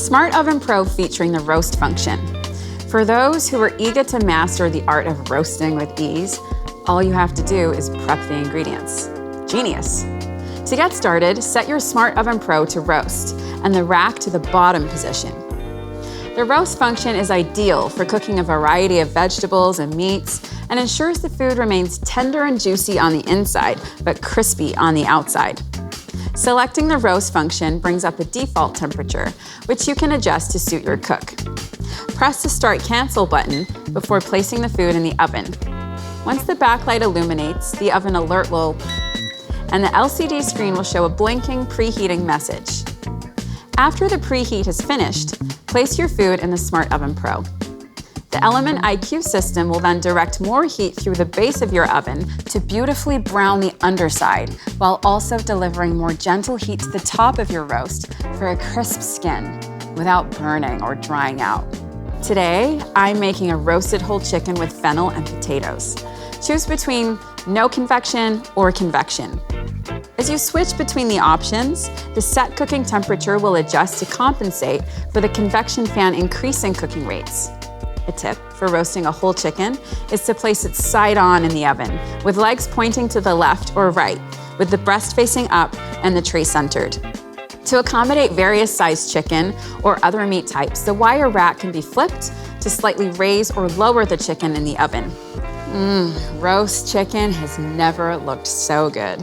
Smart Oven Pro featuring the roast function. For those who are eager to master the art of roasting with ease, all you have to do is prep the ingredients. Genius! To get started, set your Smart Oven Pro to roast and the rack to the bottom position. The roast function is ideal for cooking a variety of vegetables and meats and ensures the food remains tender and juicy on the inside, but crispy on the outside. Selecting the roast function brings up a default temperature, which you can adjust to suit your cook. Press the Start Cancel button before placing the food in the oven. Once the backlight illuminates, the oven alert will, and the LCD screen will show a blinking preheating message. After the preheat is finished, place your food in the Smart Oven Pro. The Element IQ system will then direct more heat through the base of your oven to beautifully brown the underside, while also delivering more gentle heat to the top of your roast for a crisp skin without burning or drying out. Today, I'm making a roasted whole chicken with fennel and potatoes. Choose between no convection or convection. As you switch between the options, the set cooking temperature will adjust to compensate for the convection fan increasing cooking rates. A tip for roasting a whole chicken is to place it side on in the oven, with legs pointing to the left or right, with the breast facing up and the tray centered. To accommodate various sized chicken or other meat types, the wire rack can be flipped to slightly raise or lower the chicken in the oven. Roast chicken has never looked so good.